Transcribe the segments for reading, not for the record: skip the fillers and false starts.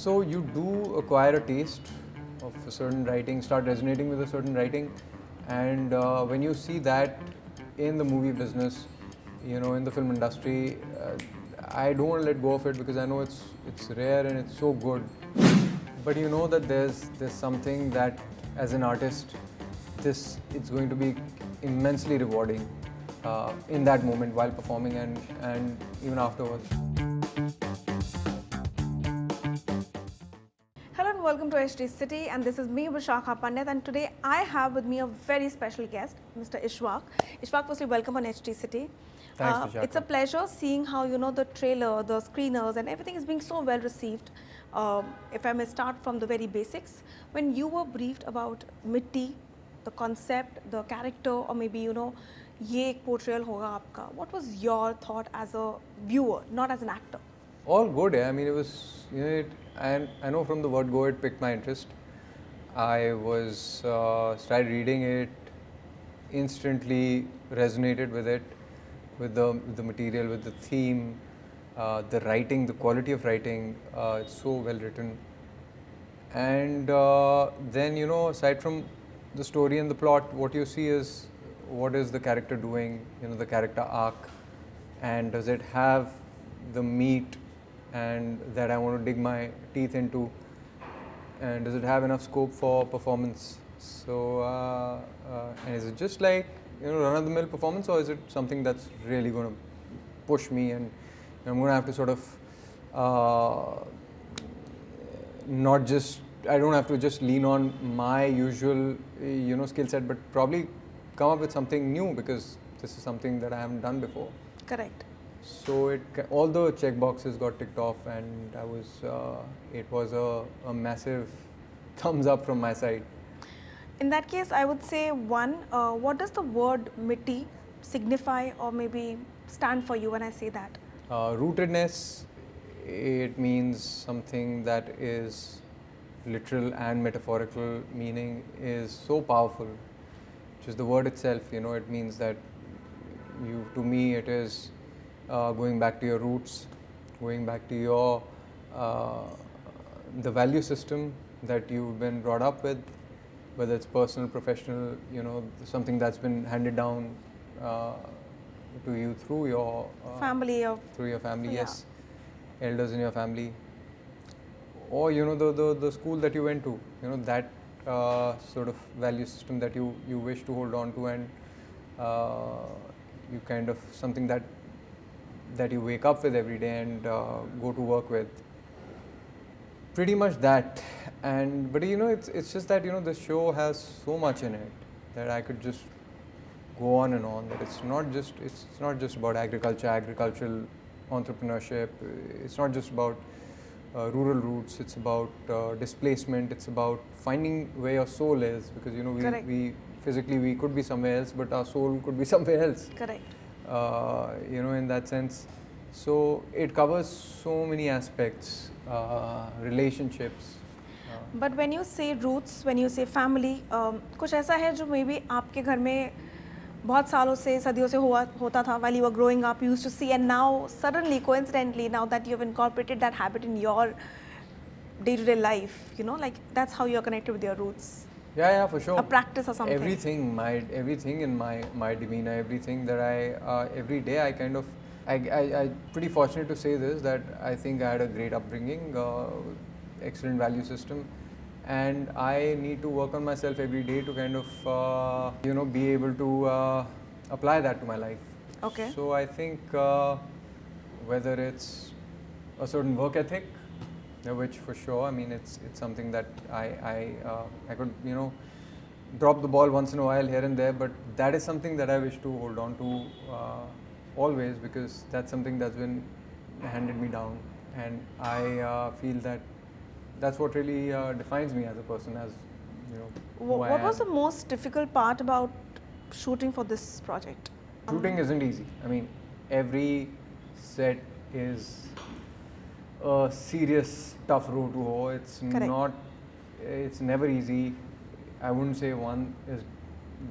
So you do acquire a taste of a certain writing, start resonating with a certain writing, and when you see that in the movie business, in the film industry, I don't want to let go of it because I know it's rare and it's so good. But you know that there's something that as an artist, it's going to be immensely rewarding in that moment while performing and even afterwards. Hello and welcome to HD City, and this is me, Vishakha Pandit, and today I have with me a very special guest, Mr. Ishwak. Ishwak, firstly, welcome on HD City. Thanks, Vishakha. It's a pleasure seeing how the trailer, the screeners, and everything is being so well received. If I may start from the very basics, when you were briefed about Mitti, the concept, the character, or maybe ये एक portrayal होगा आपका, what was your thought as a viewer, not as an actor? All good, yeah. I mean, it was, and I know from the word go, it piqued my interest. I was, started reading it, instantly resonated with it, with the material, with the theme, the writing, the quality of writing. It's so well written. And then, aside from the story and the plot, what you see is what is the character doing, the character arc, and does it have the meat and that I want to dig my teeth into, and does it have enough scope for performance? So, and is it just like run-of-the-mill performance, or is it something that's really going to push me, and I'm going to have to sort of not just, I don't have to just lean on my usual skill set, but probably come up with something new because this is something that I haven't done before. Correct. So all the check boxes got ticked off, and it was a massive thumbs up from my side. In that case, I would say one, what does the word Mitti signify or maybe stand for you when I say that? Rootedness, it means something that is literal and metaphorical meaning is so powerful. Just the word itself, it means that to me it is going back to your roots, going back to your the value system that you've been brought up with, whether it's personal, professional, something that's been handed down to you through your family, yes, elders in your family, or the school that you went to, that sort of value system that you wish to hold on to, and you kind of something that you wake up with every day and go to work with. Pretty much that. But it's just that the show has so much in it that I could just go on and on. That it's not just about agricultural entrepreneurship. It's not just about rural roots. It's about displacement. It's about finding where your soul is, because we physically we could be somewhere else, but our soul could be somewhere else. Correct. In that sense. So it covers so many aspects, relationships. But when you say roots, when you say family, कुछ ऐसा है जो maybe आपके घर में बहुत सालों से सदियों से होता था while you were growing up, you used to see, and now suddenly, coincidentally, now that you have incorporated that habit in your day-to-day life, like that's how you're connected with your roots. Yeah, for sure. A practice or something. Everything in my demeanor, everything that I every day I kind of I pretty fortunate to say this, that I think I had a great upbringing, excellent value system, and I need to work on myself every day to kind of be able to apply that to my life. Okay. So I think whether it's a certain work ethic, which for sure, I mean, it's something that I could drop the ball once in a while here and there, but that is something that I wish to hold on to always, because that's something that's been handed me down, and I feel that that's what really defines me as a person, as What was the most difficult part about shooting for this project? Shooting isn't easy. I mean, every set is a serious, tough road to hoe. It's Correct. not. It's never easy. I wouldn't say one is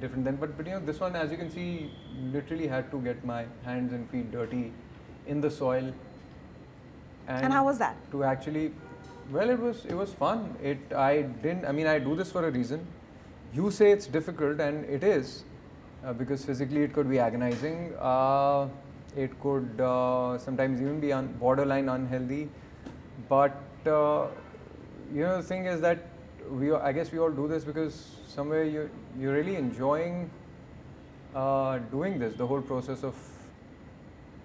different than, but this one, as you can see, literally had to get my hands and feet dirty in the soil. And how was that? To actually Well, it was fun. I didn't. I mean, I do this for a reason. You say it's difficult, and it is, because physically it could be agonizing. It could sometimes even be borderline unhealthy. But the thing is that I guess we all do this because somewhere you're really enjoying doing this. The whole process of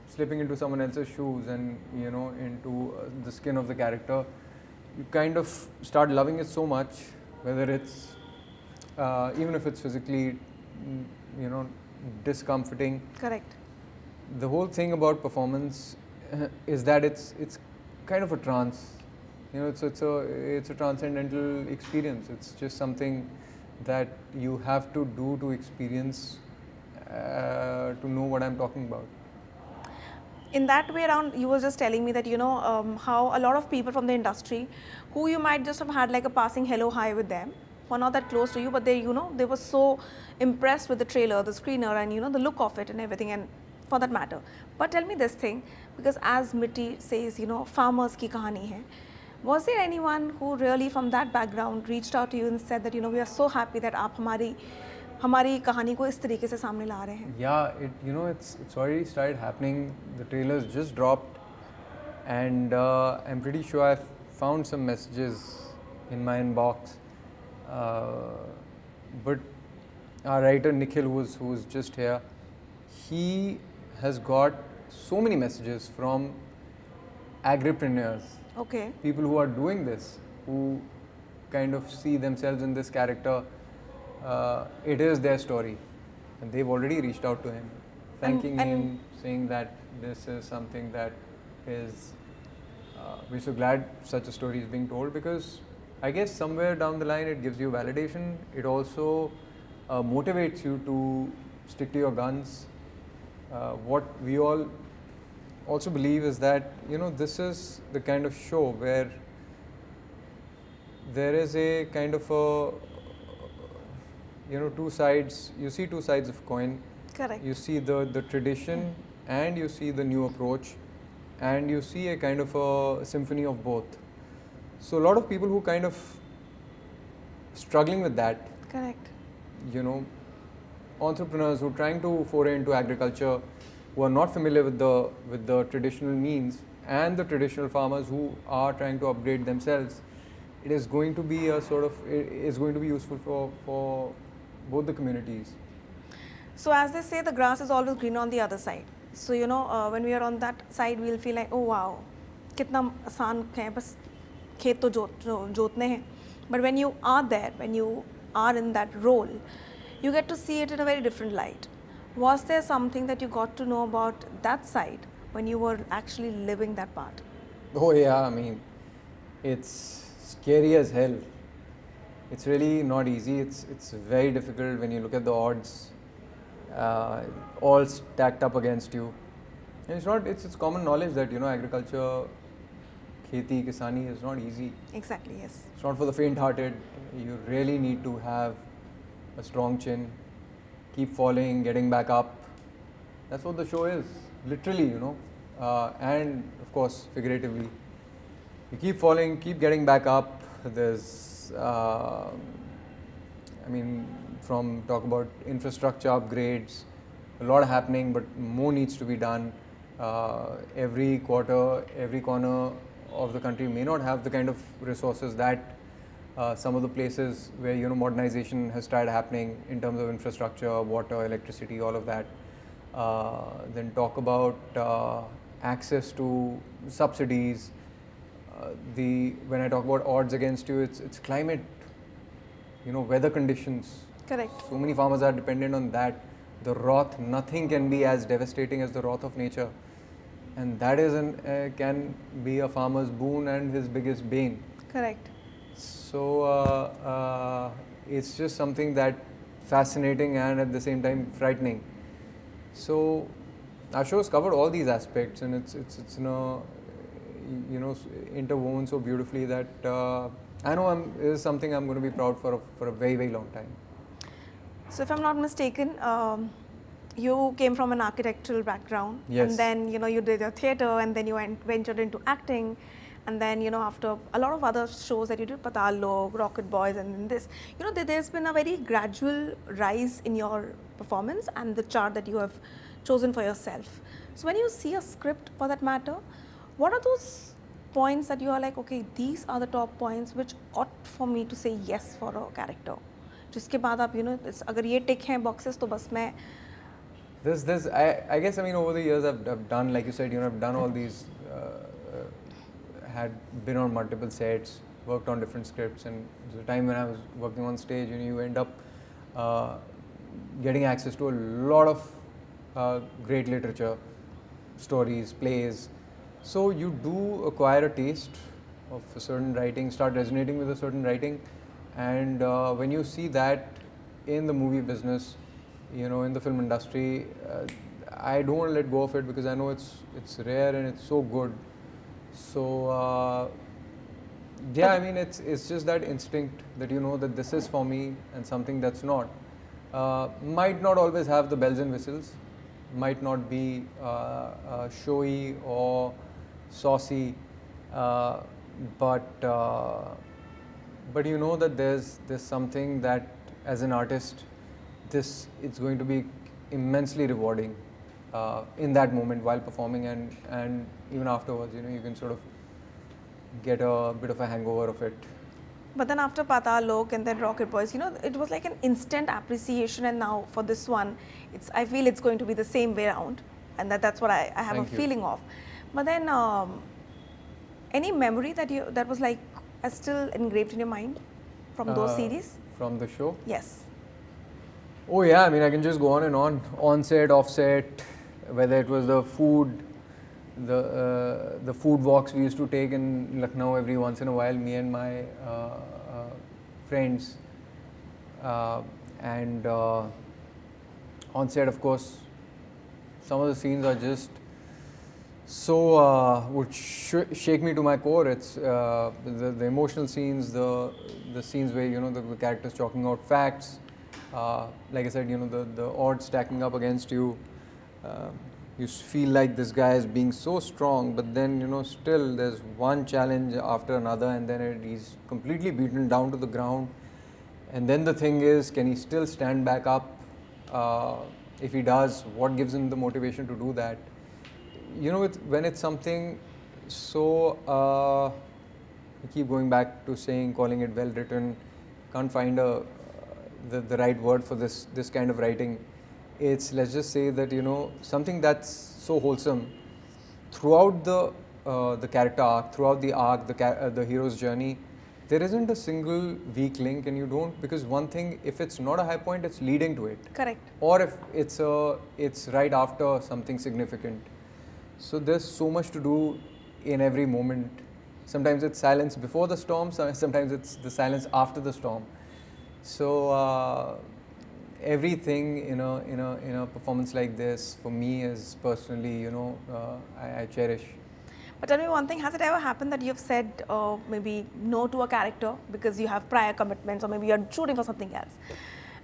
slipping into someone else's shoes and into the skin of the character, you kind of start loving it so much, whether it's even if it's physically discomforting. Correct. The whole thing about performance is that it's kind of a trance. It's a transcendental experience. It's just something that you have to do to experience to know what I'm talking about. In that way around, you were just telling me that how a lot of people from the industry who you might just have had like a passing hello hi with them, who are not that close to you, but they they were so impressed with the trailer, the screener, and the look of it and everything, and for that matter. But tell me this thing, because as Mitti says, farmers ki kahani hai. Was there anyone who really from that background reached out to you and said that we are so happy that आप हमारी कहानी को इस तरीके से सामने ला रहे हैं? Yeah, it's already started happening. The trailers just dropped, and I'm pretty sure I've found some messages in my inbox. But our writer Nikhil, who's just here, he has got so many messages from agripreneurs. Okay. People who are doing this, who kind of see themselves in this character. It is their story, and they've already reached out to him, thanking him, saying that this is something that is we're so glad such a story is being told, because I guess somewhere down the line it gives you validation. It also motivates you to stick to your guns. What we all also believe is that this is the kind of show where there is a kind of a two sides. You see two sides of coin. Correct. You see the tradition and you see the new approach, and you see a kind of a symphony of both. So a lot of people who kind of struggling with that. Correct. Entrepreneurs who are trying to foray into agriculture, who are not familiar with the traditional means, and the traditional farmers who are trying to upgrade themselves, it is going to be useful for both the communities. So as they say, the grass is always greener on the other side. So when we are on that side, we'll feel like, oh wow, कितना आसान है, बस खेत तो जोतने हैं. But when you are there, when you are in that role, you get to see it in a very different light. Was there something that you got to know about that side when you were actually living that part? Oh yeah, I mean, it's scary as hell. It's really not easy. It's very difficult when you look at the odds, all stacked up against you. And it's common knowledge that agriculture, kheti, kisani is not easy. Exactly, yes. It's not for the faint-hearted. You really need to have a strong chin, keep falling, getting back up. That's what the show is, literally, and of course figuratively. You keep falling, keep getting back up. There's, from talk about infrastructure upgrades, a lot happening, but more needs to be done. Every quarter, every corner of the country may not have the kind of resources that some of the places where modernization has started happening in terms of infrastructure, water, electricity, all of that. Then talk about access to subsidies. When I talk about odds against you, it's climate, weather conditions. Correct. So many farmers are dependent on that. The wrath, nothing can be as devastating as the wrath of nature, and that can be a farmer's boon and his biggest bane. Correct. So it's just something that fascinating and at the same time frightening. So our show's covered all these aspects, and it's interwoven so beautifully that I know it is something I'm going to be proud for a very, very long time. So if I'm not mistaken, you came from an architectural background. Yes. And then you did your theatre, and then you ventured into acting, and then after a lot of other shows that you did, Paatal Lok, Rocket Boys, and then this, there's been a very gradual rise in your performance and the chart that you have chosen for yourself. So when you see a script, for that matter, what are those points that you are like, okay, these are the top points which ought for me to say yes for a character? जिसके बाद आप अगर ये टिक हैं boxes तो बस मैं I guess, I mean, over the years I've done, like you said, I've done all these, had been on multiple sets, worked on different scripts, and there was a time when I was working on stage, you end up getting access to a lot of great literature, stories, plays. So you do acquire a taste of a certain writing, start resonating with a certain writing, and when you see that in the movie business, in the film industry, I don't want to let go of it because I know it's rare and it's so good. So yeah, I mean, it's just that instinct that that this is for me, and something that's not. Might not always have the bells and whistles, might not be showy or saucy, but that there's something that, as an artist, it's going to be immensely rewarding in that moment while performing, and even afterwards, you can sort of get a bit of a hangover of it. But then after Paatal Lok and then Rocket Boys, it was like an instant appreciation, and now for this one, I feel it's going to be the same way around, and that's what I have a feeling of. But then, any memory that was like still engraved in your mind from those series? From the show? Yes. Oh yeah, I mean, I can just go on and on set, off set, whether it was the food, the food walks we used to take in Lucknow every once in a while, me and my friends, and on set, of course, some of the scenes are just so would shake me to my core. It's the emotional scenes, the scenes where the characters talking out facts. Like I said, the odds stacking up against you. You feel like this guy is being so strong, but then still there's one challenge after another, and then he's completely beaten down to the ground. And then the thing is, can he still stand back up? If he does, what gives him the motivation to do that? When it's something so, I keep going back to calling it well written. Can't find the right word for this kind of writing. It's, let's just say that something that's so wholesome throughout the character arc, throughout the arc, the hero's journey. There isn't a single weak link, and you don't, because one thing, if it's not a high point, it's leading to it. Correct. Or if it's right after something significant. So there's so much to do in every moment. Sometimes it's silence before the storm, sometimes it's the silence after the storm. So everything in a performance like this, for me, is personally, I cherish. But tell me one thing, has it ever happened that you've said maybe no to a character because you have prior commitments, or maybe you're shooting for something else,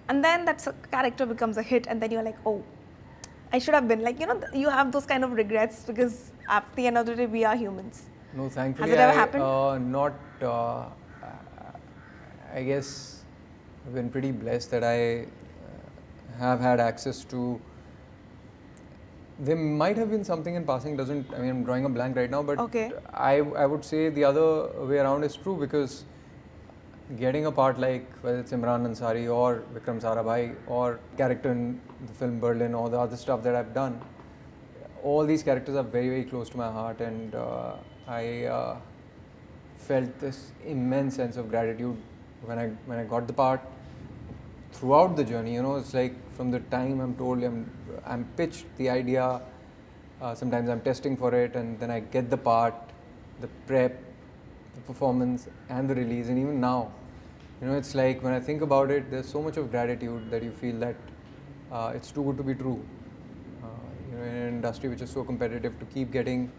and then that character becomes a hit, and then you're like, oh, I should have been, like, you have those kind of regrets, because at the end of the day, we are humans. No, thankfully, has it ever happened? Not, I guess I've been pretty blessed that I have had access to. There might have been something in passing, I'm drawing a blank right now, but okay. I would say the other way around is true, because getting a part like, whether it's Imran Ansari or Vikram Sarabhai or character in the film Berlin or the other stuff that I've done, all these characters are very, very close to my heart, and I felt this immense sense of gratitude when I got the part. Throughout the journey, it's like from the time I'm told, I'm pitched the idea, sometimes I'm testing for it, and then I get the part, the prep, the performance, and the release. And even now, it's like, when I think about it, there's so much of gratitude that you feel that it's too good to be true. In an industry which is so competitive, to keep getting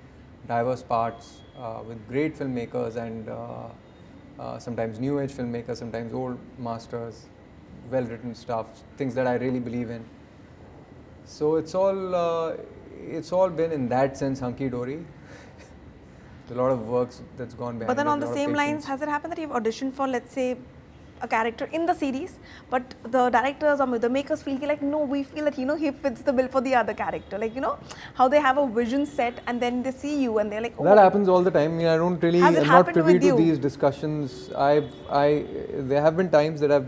diverse parts with great filmmakers, and sometimes new age filmmakers, sometimes old masters, well written stuff, things that I really believe in. So it's all been, in that sense, hunky dory. a lot of works that's gone behind. But then it, on a the lot of same lines, patience. has it happened that you've auditioned for, let's say, a character in the series, but the directors or the makers feel like, no, we feel that, he fits the bill for the other character. Like, how they have a vision set and then they see you and they're like, oh. That happens all the time. I mean, I don't really, Has it I'm not happened privy with to you? these discussions. There have been times that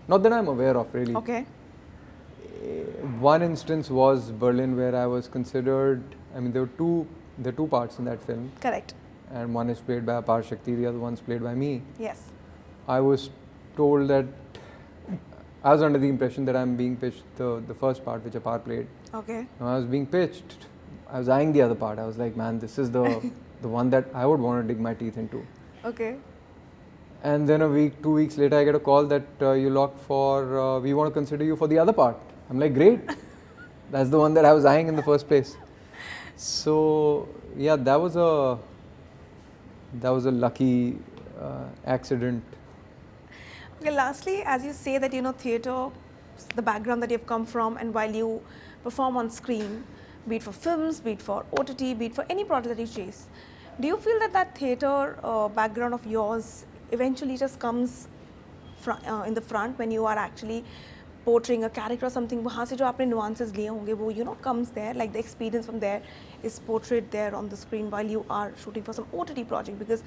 not that I'm aware of really. Okay. One instance was Berlin where I was considered, there are two parts in that film. Correct. And one is played by Apar Shakti, the other one's played by me. Yes. I was told that, I was under the impression that I'm being pitched the first part which Apar played. Okay. When I was being pitched, I was eyeing the other part. I was like, man, this is the one that I would want to dig my teeth into. Okay. And then 2 weeks later, I get a call that you locked for, we want to consider you for the other part. I'm like, great. That's the one that I was eyeing in the first place. So, yeah, that was a lucky accident. Okay, lastly, as you say that, theatre, the background that you've come from, and while you perform on screen, be it for films, be it for OTT, be it for any project that you chase, do you feel that theatre background of yours eventually just comes in the front when you are actually portraying a character or something? वहाँ से जो आपने nuances लिए होंगे वो comes there, like the experience from there is portrayed there on the screen while you are shooting for some OTT project, because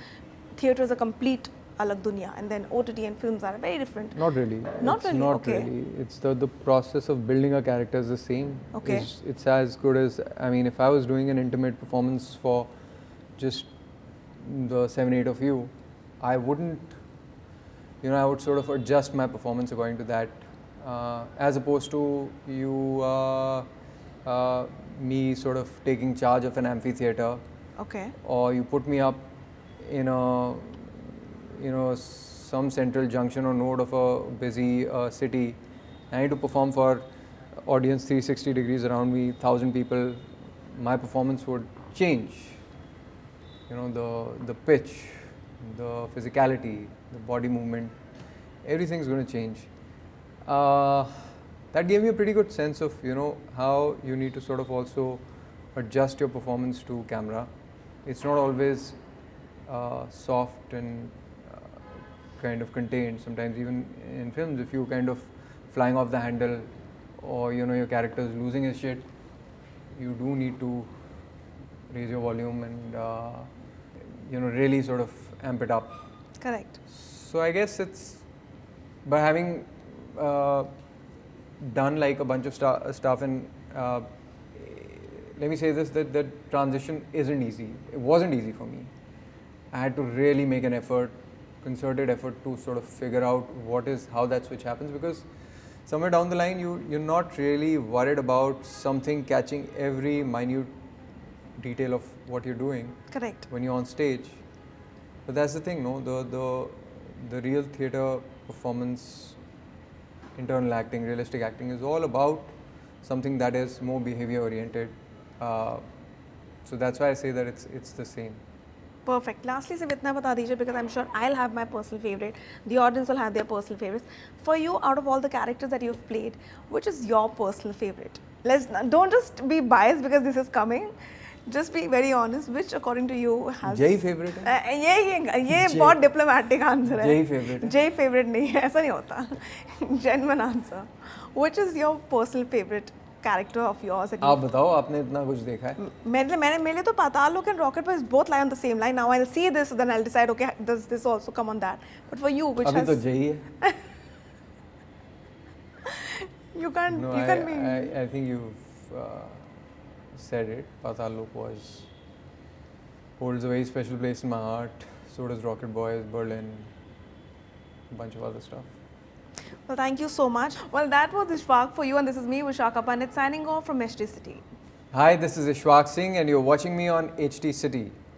theatre is a complete alag dunya and then OTT and films are very different. Not really. Not really? Not Okay. really. It's the process of building a character is the same. Okay. It's as good as, if I was doing an intimate performance for just the 7-8 of you, I wouldn't, I would sort of adjust my performance according to that. As opposed to me sort of taking charge of an amphitheater. Okay. Or you put me up in a, some central junction or node of a busy city. I need to perform for audience 360 degrees around me, 1,000 people. My performance would change. The pitch, the physicality, the body movement, everything's going to change. That gave me a pretty good sense of, how you need to sort of also adjust your performance to camera. It's not always soft and kind of contained. Sometimes even in films, if you kind of flying off the handle or, your character is losing his shit, you do need to raise your volume and, really sort of amp it up. Correct. So I guess it's, by having done like a bunch of stuff and let me say this, that the transition isn't easy. It wasn't easy for me. I had to really make an effort, concerted effort to sort of figure out how that switch happens, because somewhere down the line you're not really worried about something catching every minute detail of what you're doing. Correct. When you're on stage. But that's the thing, no? The real theatre performance, internal acting, realistic acting is all about something that is more behavior oriented. So that's why I say that it's the same. Perfect. Lastly, सिर्फ इतना बता दीजिए, because I'm sure I'll have my personal favorite. The audience will have their personal favorites. For you, out of all the characters that you've played, which is your personal favorite? Don't just be biased because this is coming. Just be very honest. Which, according to you, has? Jay favorite है? ये बहुत diplomatic answer है. Jay favorite है? Jay favorite नहीं है, ऐसा नहीं होता. Genuine answer. Which is your personal favorite character of yours? आप बताओ, आपने इतना कुछ देखा है? मेरे तो पाताल लोक and Rocket Boys both lie on the same line. Now I'll see this, then I'll decide, okay, does this also come on that? But for you, which अभी has? तो Jay है. You can't. No, you can't be. I think you've said it. Paatal Lok holds a very special place in my heart. So does Rocket Boys, Berlin, a bunch of other stuff. Well, thank you so much. Well, that was Ishwak for you, and this is me, Vishaka Pandit, signing off from HT City. Hi, this is Ishwak Singh, and you're watching me on HT City.